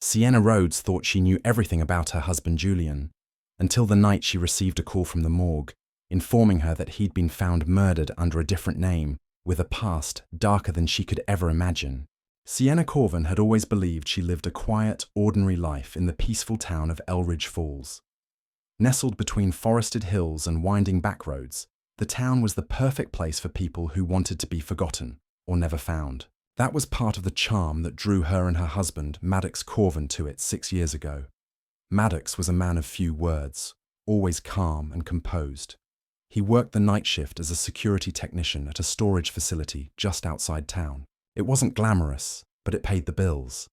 Sienna Rhodes thought she knew everything about her husband Julian, until the night she received a call from the morgue, informing her that he'd been found murdered under a different name, with a past darker than she could ever imagine. Sienna Corvin had always believed she lived a quiet, ordinary life in the peaceful town of Elridge Falls. Nestled between forested hills and winding back roads, the town was the perfect place for people who wanted to be forgotten or never found. That was part of the charm that drew her and her husband, Maddox Corvin, to it 6 years ago. Maddox was a man of few words, always calm and composed. He worked the night shift as a security technician at a storage facility just outside town. It wasn't glamorous, but it paid the bills.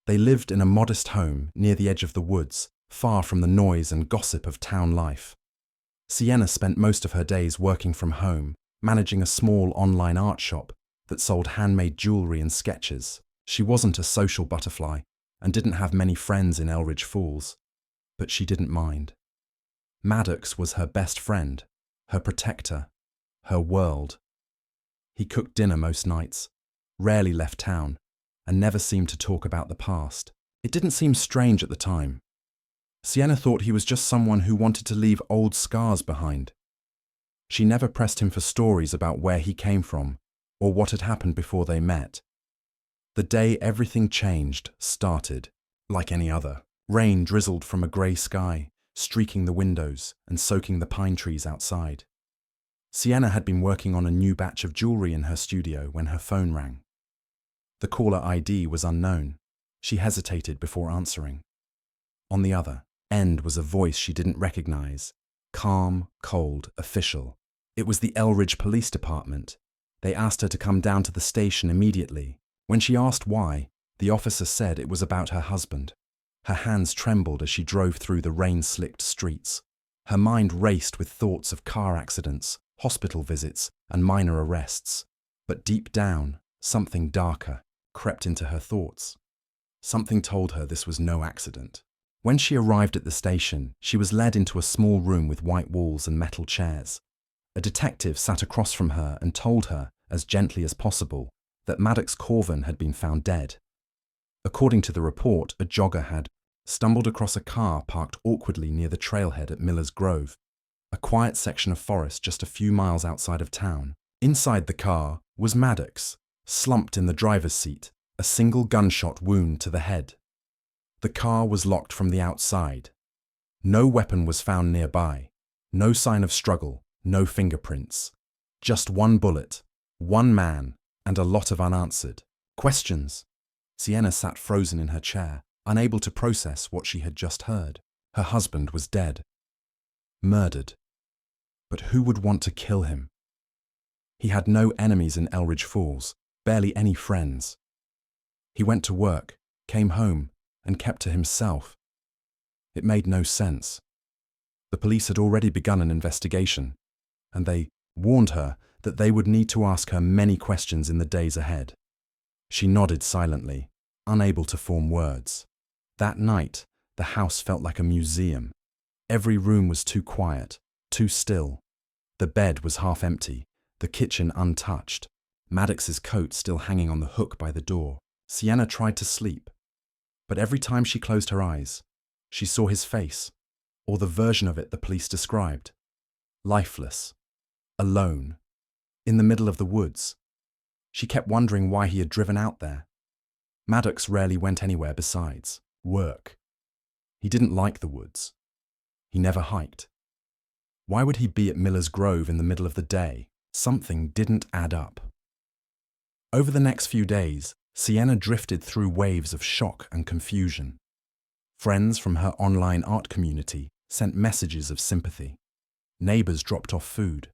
They lived in a modest home near the edge of the woods, far from the noise and gossip of town life. Sienna spent most of her days working from home, managing a small online art shop that sold handmade jewelry and sketches. She wasn't a social butterfly and didn't have many friends in Elridge Falls, but she didn't mind. Maddox was her best friend, her protector, her world. He cooked dinner most nights, rarely left town, and never seemed to talk about the past. It didn't seem strange at the time. Sienna thought he was just someone who wanted to leave old scars behind. She never pressed him for stories about where he came from or what had happened before they met. The day everything changed started like any other. Rain drizzled from a grey sky, streaking the windows and soaking the pine trees outside. Sienna had been working on a new batch of jewelry in her studio when her phone rang. The caller ID was unknown. She hesitated before answering. On the other end was a voice she didn't recognize, calm, cold, official. It was the Elridge Police Department. They asked her to come down to the station immediately. When she asked why, the officer said it was about her husband. Her hands trembled as she drove through the rain-slicked streets. Her mind raced with thoughts of car accidents, hospital visits, and minor arrests. But deep down, something darker crept into her thoughts. Something told her this was no accident. When she arrived at the station, she was led into a small room with white walls and metal chairs. A detective sat across from her and told her, as gently as possible, that Maddox Corvin had been found dead. According to the report, a jogger had stumbled across a car parked awkwardly near the trailhead at Miller's Grove, a quiet section of forest just a few miles outside of town. Inside the car was Maddox, slumped in the driver's seat, a single gunshot wound to the head. The car was locked from the outside. No weapon was found nearby, no sign of struggle, no fingerprints. Just one bullet, one man, and a lot of unanswered questions. Sienna sat frozen in her chair, unable to process what she had just heard. Her husband was dead. Murdered. But who would want to kill him? He had no enemies in Elridge Falls, barely any friends. He went to work, came home, and kept to himself. It made no sense. The police had already begun an investigation, and they warned her that they would need to ask her many questions in the days ahead. She nodded silently, unable to form words. That night, the house felt like a museum. Every room was too quiet, too still. The bed was half empty, the kitchen untouched, Maddox's coat still hanging on the hook by the door. Sienna tried to sleep, but every time she closed her eyes, she saw his face, or the version of it the police described. Lifeless, alone, in the middle of the woods. She kept wondering why he had driven out there. Maddox rarely went anywhere besides work. He didn't like the woods. He never hiked. Why would he be at Miller's Grove in the middle of the day? Something didn't add up. Over the next few days, Sienna drifted through waves of shock and confusion. Friends from her online art community sent messages of sympathy. Neighbors dropped off food.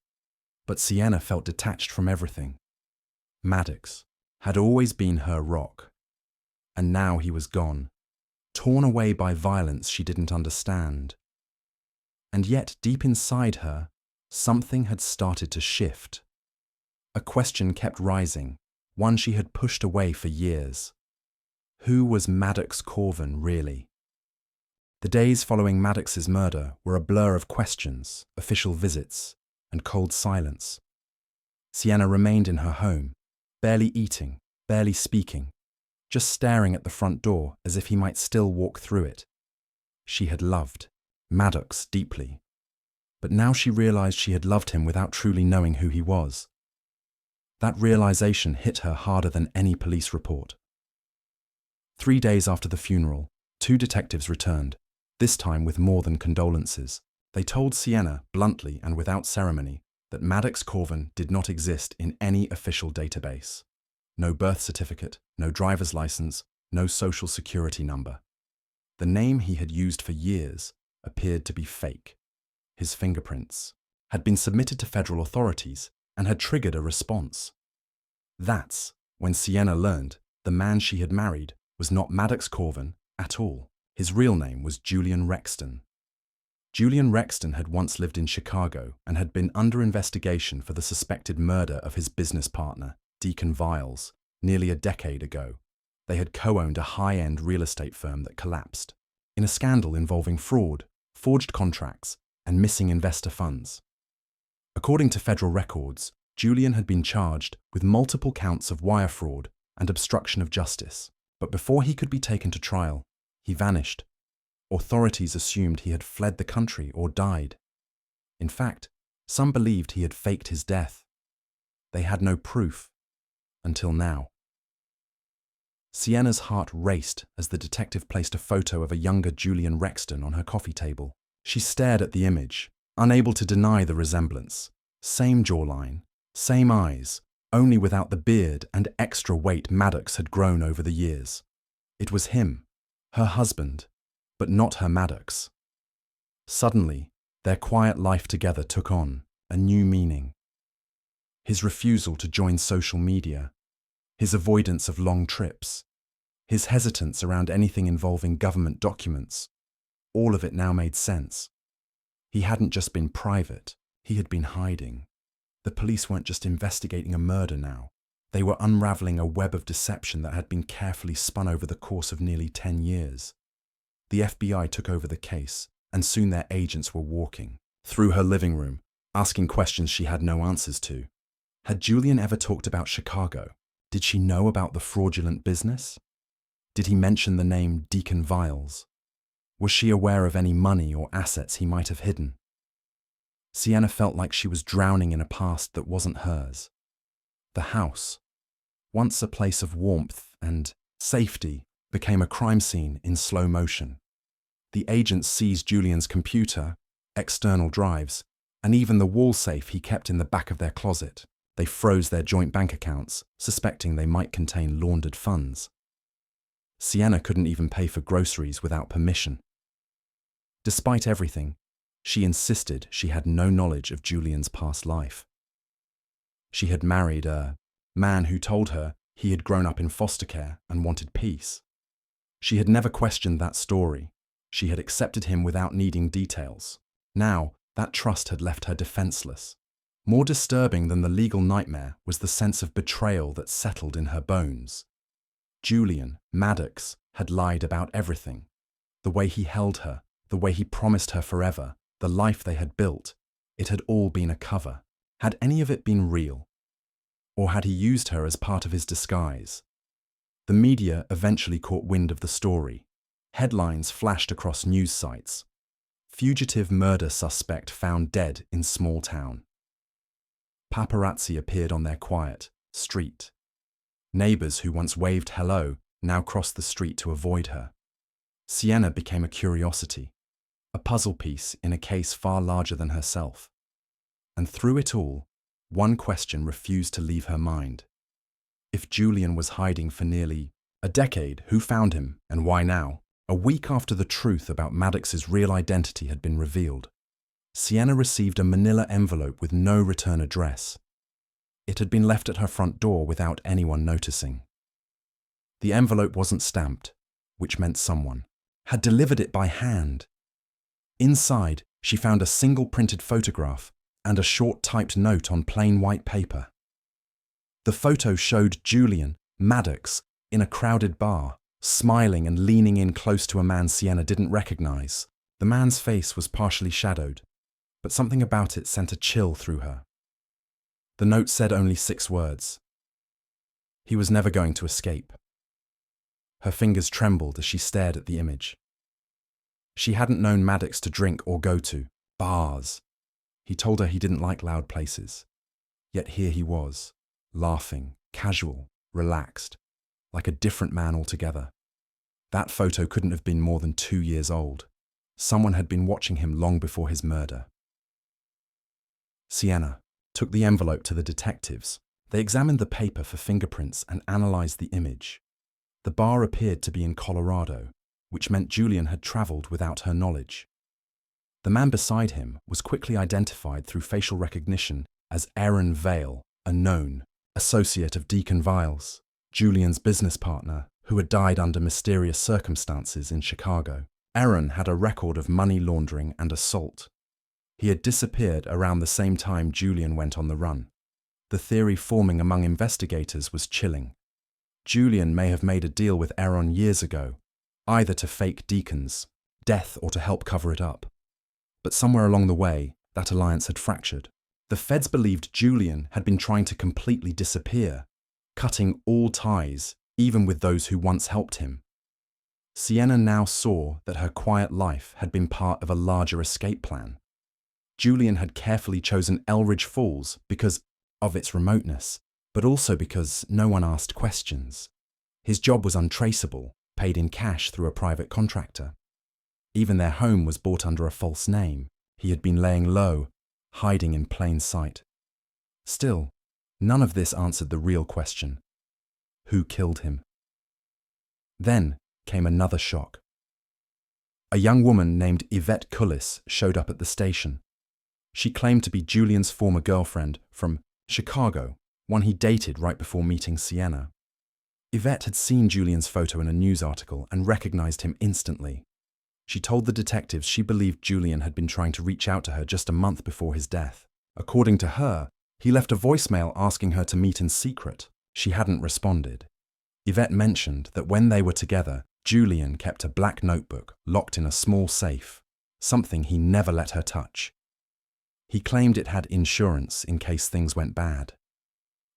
But Sienna felt detached from everything. Maddox had always been her rock. And now he was gone, torn away by violence she didn't understand. And yet, deep inside her, something had started to shift. A question kept rising, one she had pushed away for years. Who was Maddox Corvin really? The days following Maddox's murder were a blur of questions, official visits, and cold silence. Sienna remained in her home, barely eating, barely speaking. just staring at the front door as if he might still walk through it. She had loved Maddox deeply, but now she realized she had loved him without truly knowing who he was. That realization hit her harder than any police report. 3 days after the funeral, 2 detectives returned, this time with more than condolences. They told Sienna, bluntly and without ceremony, that Maddox Corvin did not exist in any official database. No birth certificate, no driver's license, no social security number. The name he had used for years appeared to be fake. His fingerprints had been submitted to federal authorities and had triggered a response. That's when Sienna learned the man she had married was not Maddox Corvin at all. His real name was Julian Rexton. Julian Rexton had once lived in Chicago and had been under investigation for the suspected murder of his business partner, Deacon Viles, nearly a decade ago. They had co-owned a high-end real estate firm that collapsed, in a scandal involving fraud, forged contracts, and missing investor funds. According to federal records, Julian had been charged with multiple counts of wire fraud and obstruction of justice, but before he could be taken to trial, he vanished. Authorities assumed he had fled the country or died. In fact, some believed he had faked his death. They had no proof, until now. Sienna's heart raced as the detective placed a photo of a younger Julian Rexton on her coffee table. She stared at the image, unable to deny the resemblance. Same jawline, same eyes, only without the beard and extra weight Maddox had grown over the years. It was him, her husband, but not her Maddox. Suddenly, their quiet life together took on a new meaning. His refusal to join social media, his avoidance of long trips, his hesitance around anything involving government documents, all of it now made sense. He hadn't just been private, he had been hiding. The police weren't just investigating a murder now. They were unraveling a web of deception that had been carefully spun over the course of nearly 10 years. The FBI took over the case, and soon their agents were walking through her living room, asking questions she had no answers to. Had Julian ever talked about Chicago? Did she know about the fraudulent business? Did he mention the name Deacon Viles? Was she aware of any money or assets he might have hidden? Sienna felt like she was drowning in a past that wasn't hers. The house, once a place of warmth and safety, became a crime scene in slow motion. The agents seized Julian's computer, external drives, and even the wall safe he kept in the back of their closet. They froze their joint bank accounts, suspecting they might contain laundered funds. Sienna couldn't even pay for groceries without permission. Despite everything, she insisted she had no knowledge of Julian's past life. She had married a man who told her he had grown up in foster care and wanted peace. She had never questioned that story. She had accepted him without needing details. Now, that trust had left her defenseless. More disturbing than the legal nightmare was the sense of betrayal that settled in her bones. Julian, Maddox, had lied about everything. The way he held her, the way he promised her forever, the life they had built, it had all been a cover. Had any of it been real? Or had he used her as part of his disguise? The media eventually caught wind of the story. Headlines flashed across news sites. Fugitive murder suspect found dead in small town. Paparazzi appeared on their quiet street. Neighbors who once waved hello now crossed the street to avoid her. Sienna became a curiosity, a puzzle piece in a case far larger than herself. And through it all, one question refused to leave her mind. If Julian was hiding for nearly a decade, who found him and why now? A week after the truth about Maddox's real identity had been revealed, Sienna received a manila envelope with no return address. It had been left at her front door without anyone noticing. The envelope wasn't stamped, which meant someone had delivered it by hand. Inside, she found a single printed photograph and a short typed note on plain white paper. The photo showed Julian, Maddox, in a crowded bar, smiling and leaning in close to a man Sienna didn't recognize. The man's face was partially shadowed, but something about it sent a chill through her. The note said only 6 words. He was never going to escape. Her fingers trembled as she stared at the image. She hadn't known Maddox to drink or go to bars. He told her he didn't like loud places. Yet here he was, laughing, casual, relaxed, like a different man altogether. That photo couldn't have been more than 2 years old. Someone had been watching him long before his murder. Sienna took the envelope to the detectives. They examined the paper for fingerprints and analyzed the image. The bar appeared to be in Colorado, which meant Julian had traveled without her knowledge. The man beside him was quickly identified through facial recognition as Eron Vale, a known associate of Deacon Viles, Julian's business partner, who had died under mysterious circumstances in Chicago. Eron had a record of money laundering and assault. He had disappeared around the same time Julian went on the run. The theory forming among investigators was chilling. Julian may have made a deal with Eron years ago, either to fake Deacon's death or to help cover it up. But somewhere along the way, that alliance had fractured. The feds believed Julian had been trying to completely disappear, cutting all ties, even with those who once helped him. Sienna now saw that her quiet life had been part of a larger escape plan. Julian had carefully chosen Elridge Falls because of its remoteness, but also because no one asked questions. His job was untraceable, paid in cash through a private contractor. Even their home was bought under a false name. He had been laying low, hiding in plain sight. Still, none of this answered the real question. Who killed him? Then came another shock. A young woman named Yvette Cullis showed up at the station. She claimed to be Julian's former girlfriend from Chicago, one he dated right before meeting Sienna. Yvette had seen Julian's photo in a news article and recognized him instantly. She told the detectives she believed Julian had been trying to reach out to her just a month before his death. According to her, he left a voicemail asking her to meet in secret. She hadn't responded. Yvette mentioned that when they were together, Julian kept a black notebook locked in a small safe, something he never let her touch. He claimed it had insurance in case things went bad.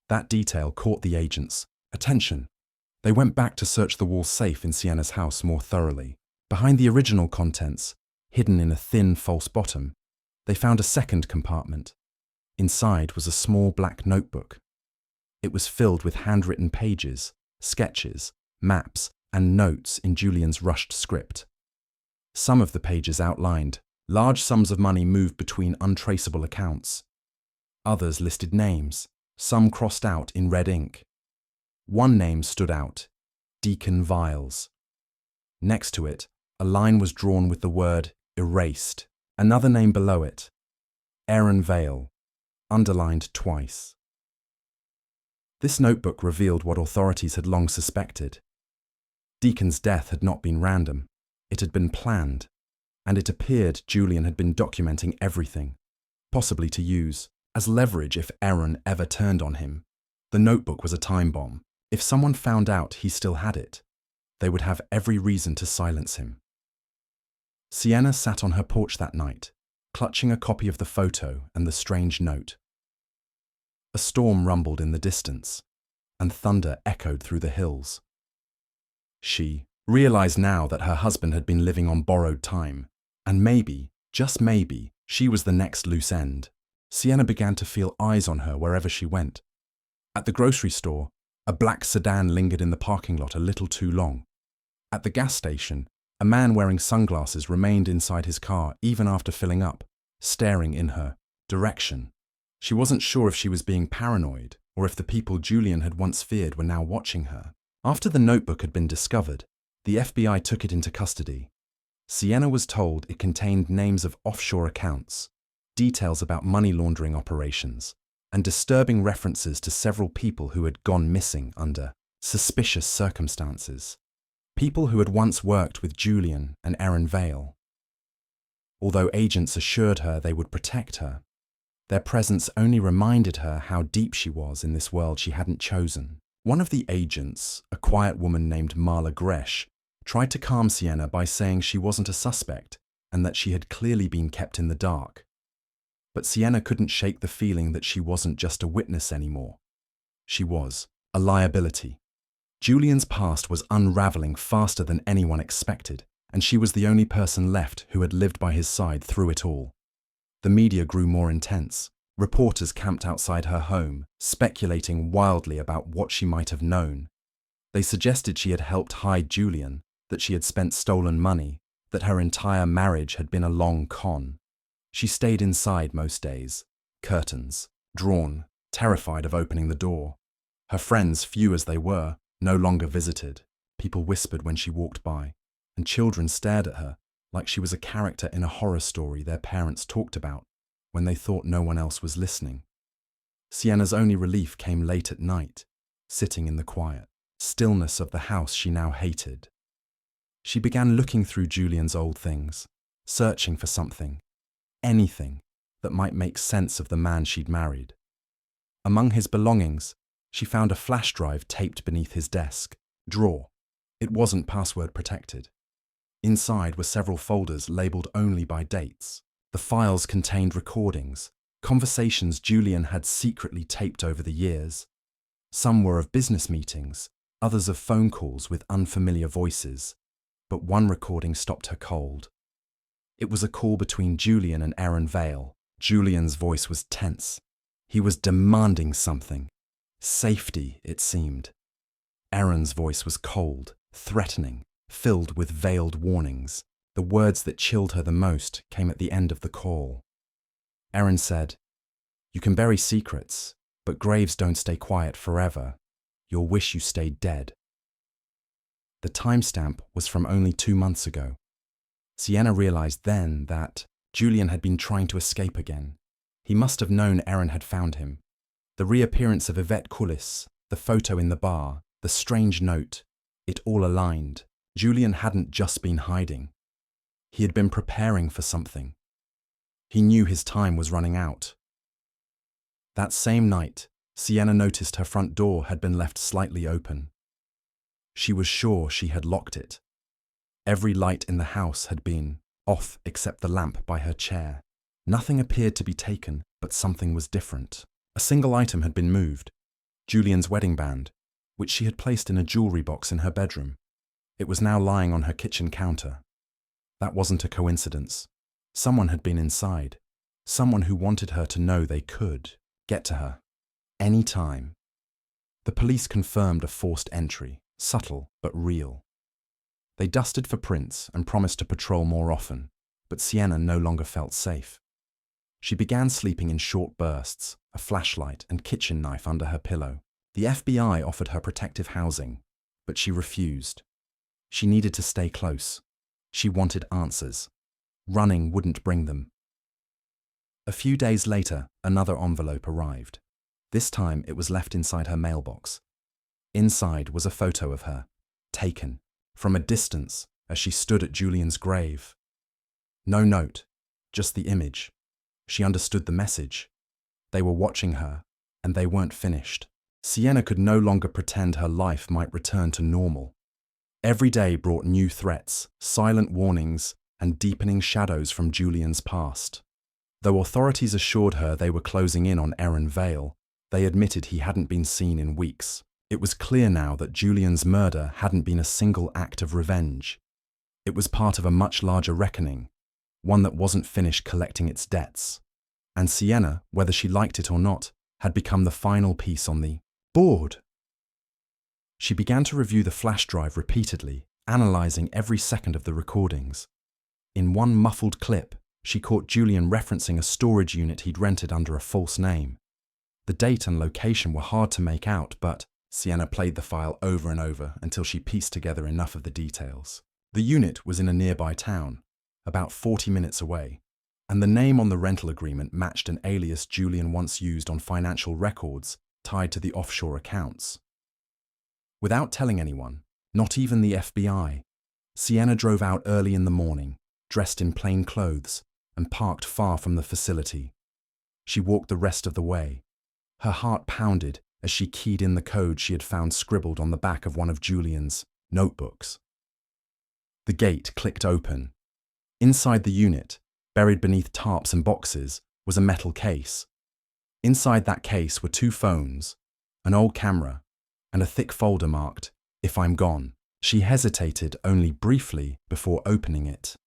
That detail caught the agents' attention. They went back to search the wall safe in Sienna's house more thoroughly. Behind the original contents, hidden in a thin false bottom, they found a second compartment. Inside was a small black notebook. It was filled with handwritten pages, sketches, maps, and notes in Julian's rushed script. Some of the pages outlined large sums of money moved between untraceable accounts. Others listed names, some crossed out in red ink. One name stood out, Deacon Viles. Next to it, a line was drawn with the word erased. Another name below it, Eron Vale, underlined twice. This notebook revealed what authorities had long suspected. Deacon's death had not been random. It had been planned, and it appeared Julian had been documenting everything, possibly to use as leverage if Eron ever turned on him. The notebook was a time bomb. If someone found out he still had it, they would have every reason to silence him. Sienna sat on her porch that night, clutching a copy of the photo and the strange note. A storm rumbled in the distance, and thunder echoed through the hills. She realized now that her husband had been living on borrowed time, and maybe, just maybe, she was the next loose end. Sienna began to feel eyes on her wherever she went. At the grocery store, a black sedan lingered in the parking lot a little too long. At the gas station, a man wearing sunglasses remained inside his car even after filling up, staring in her direction. She wasn't sure if she was being paranoid or if the people Julian had once feared were now watching her. After the notebook had been discovered, the FBI took it into custody. Sienna was told it contained names of offshore accounts, details about money laundering operations, and disturbing references to several people who had gone missing under suspicious circumstances. People who had once worked with Julian and Eron Vale. Although agents assured her they would protect her, their presence only reminded her how deep she was in this world she hadn't chosen. One of the agents, a quiet woman named Marla Gresh, tried to calm Sienna by saying she wasn't a suspect and that she had clearly been kept in the dark. But Sienna couldn't shake the feeling that she wasn't just a witness anymore. She was a liability. Julian's past was unraveling faster than anyone expected, and she was the only person left who had lived by his side through it all. The media grew more intense. Reporters camped outside her home, speculating wildly about what she might have known. They suggested she had helped hide Julian, that she had spent stolen money, that her entire marriage had been a long con. She stayed inside most days, curtains drawn, terrified of opening the door. Her friends, few as they were, no longer visited. People whispered when she walked by, and children stared at her like she was a character in a horror story their parents talked about when they thought no one else was listening. Sienna's only relief came late at night, sitting in the quiet stillness of the house she now hated. She began looking through Julian's old things, searching for something, anything, that might make sense of the man she'd married. Among his belongings, she found a flash drive taped beneath his desk drawer. It wasn't password protected. Inside were several folders labeled only by dates. The files contained recordings, conversations Julian had secretly taped over the years. Some were of business meetings, others of phone calls with unfamiliar voices, but one recording stopped her cold. It was a call between Julian and Eron Vale. Julian's voice was tense. He was demanding something. Safety, it seemed. Eron's voice was cold, threatening, filled with veiled warnings. The words that chilled her the most came at the end of the call. Eron said, "You can bury secrets, but graves don't stay quiet forever. You'll wish you stayed dead." The timestamp was from only 2 months ago. Sienna realized then that Julian had been trying to escape again. He must have known Eron had found him. The reappearance of Yvette Cullis, the photo in the bar, the strange note, it all aligned. Julian hadn't just been hiding. He had been preparing for something. He knew his time was running out. That same night, Sienna noticed her front door had been left slightly open. She was sure she had locked it. Every light in the house had been off except the lamp by her chair. Nothing appeared to be taken, but something was different. A single item had been moved, Julian's wedding band, which she had placed in a jewelry box in her bedroom. It was now lying on her kitchen counter. That wasn't a coincidence. Someone had been inside. Someone who wanted her to know they could get to her. Any time. The police confirmed a forced entry, subtle but real. They dusted for prints and promised to patrol more often, but Sienna no longer felt safe. She began sleeping in short bursts, a flashlight and kitchen knife under her pillow. The FBI offered her protective housing, but she refused. She needed to stay close. She wanted answers. Running wouldn't bring them. A few days later, another envelope arrived. This time it was left inside her mailbox. Inside was a photo of her, taken from a distance as she stood at Julian's grave. No note, just the image. She understood the message. They were watching her, and they weren't finished. Sienna could no longer pretend her life might return to normal. Every day brought new threats, silent warnings, and deepening shadows from Julian's past. Though authorities assured her they were closing in on Eron Vale, they admitted he hadn't been seen in weeks. It was clear now that Julian's murder hadn't been a single act of revenge. It was part of a much larger reckoning, one that wasn't finished collecting its debts. And Sienna, whether she liked it or not, had become the final piece on the board. She began to review the flash drive repeatedly, analyzing every second of the recordings. In one muffled clip, she caught Julian referencing a storage unit he'd rented under a false name. The date and location were hard to make out, but Sienna played the file over and over until she pieced together enough of the details. The unit was in a nearby town, about 40 minutes away, and the name on the rental agreement matched an alias Julian once used on financial records tied to the offshore accounts. Without telling anyone, not even the FBI, Sienna drove out early in the morning, dressed in plain clothes, and parked far from the facility. She walked the rest of the way. Her heart pounded as she keyed in the code she had found scribbled on the back of one of Julian's notebooks. The gate clicked open. Inside the unit, buried beneath tarps and boxes, was a metal case. Inside that case were 2 phones, an old camera, and a thick folder marked If I'm gone. She hesitated only briefly before opening it.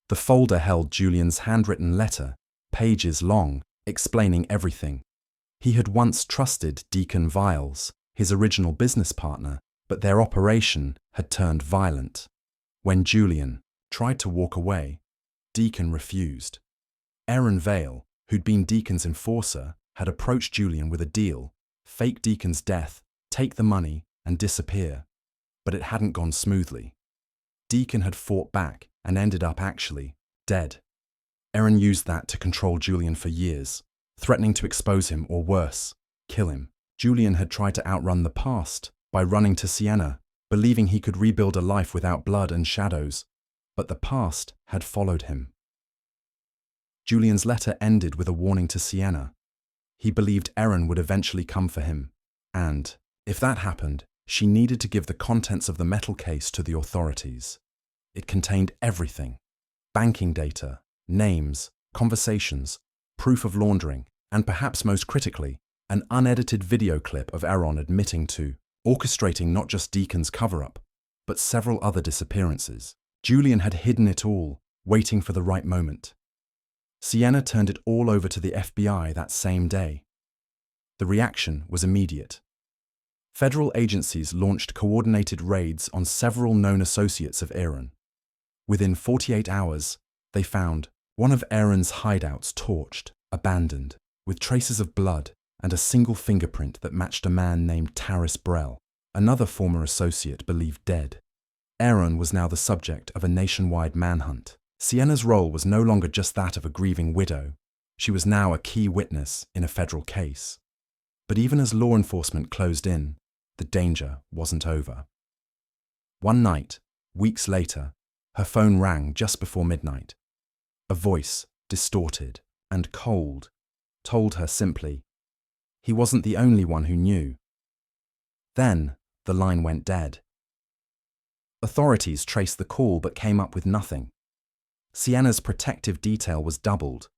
The folder held Julian's handwritten letter, pages long, explaining everything. He had once trusted Deacon Viles, his original business partner, but their operation had turned violent. When Julian tried to walk away, Deacon refused. Eron Vale, who'd been Deacon's enforcer, had approached Julian with a deal: fake Deacon's death, take the money, and disappear. But it hadn't gone smoothly. Deacon had fought back and ended up actually dead. Eron used that to control Julian for years, threatening to expose him or worse, kill him. Julian had tried to outrun the past by running to Sienna, believing he could rebuild a life without blood and shadows, but the past had followed him. Julian's letter ended with a warning to Sienna. He believed Eron would eventually come for him, and, if that happened, she needed to give the contents of the metal case to the authorities. It contained everything: banking data, names, conversations, proof of laundering, and perhaps most critically, an unedited video clip of Eron admitting to orchestrating not just Deacon's cover-up, but several other disappearances. Julian had hidden it all, waiting for the right moment. Sienna turned it all over to the FBI that same day. The reaction was immediate. Federal agencies launched coordinated raids on several known associates of Eron. Within 48 hours, they found one of Eron's hideouts torched, abandoned, with traces of blood and a single fingerprint that matched a man named Taris Brell, another former associate believed dead. Eron was now the subject of a nationwide manhunt. Sienna's role was no longer just that of a grieving widow. She was now a key witness in a federal case. But even as law enforcement closed in, the danger wasn't over. One night, weeks later, her phone rang just before midnight. A voice, distorted and cold, told her simply, he wasn't the only one who knew. Then, the line went dead. Authorities traced the call but came up with nothing. Sienna's protective detail was doubled.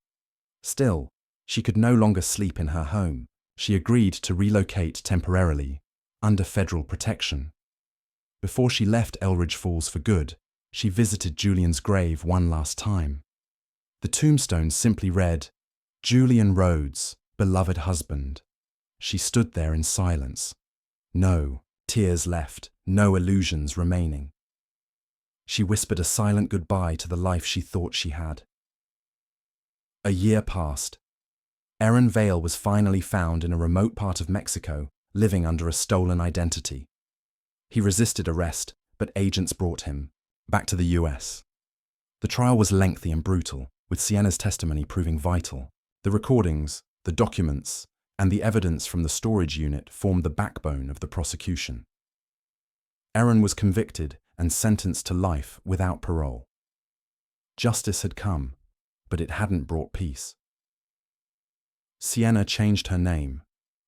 Still, she could no longer sleep in her home. She agreed to relocate temporarily, under federal protection. Before she left Elridge Falls for good, she visited Julian's grave one last time. The tombstone simply read, "Julian Rhodes, beloved husband." She stood there in silence. No tears left, no illusions remaining. She whispered a silent goodbye to the life she thought she had. A year passed. Eron Vale was finally found in a remote part of Mexico, living under a stolen identity. He resisted arrest, but agents brought him back to the US. The trial was lengthy and brutal, with Sienna's testimony proving vital. The recordings, the documents, and the evidence from the storage unit formed the backbone of the prosecution. Eron was convicted and sentenced to life without parole. Justice had come, but it hadn't brought peace. Sienna changed her name,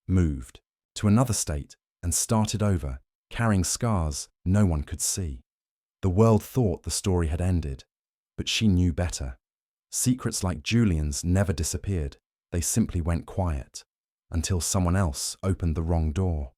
moved to another state, and started over, carrying scars no one could see. The world thought the story had ended, but she knew better. Secrets like Julian's never disappeared. They simply went quiet, until someone else opened the wrong door.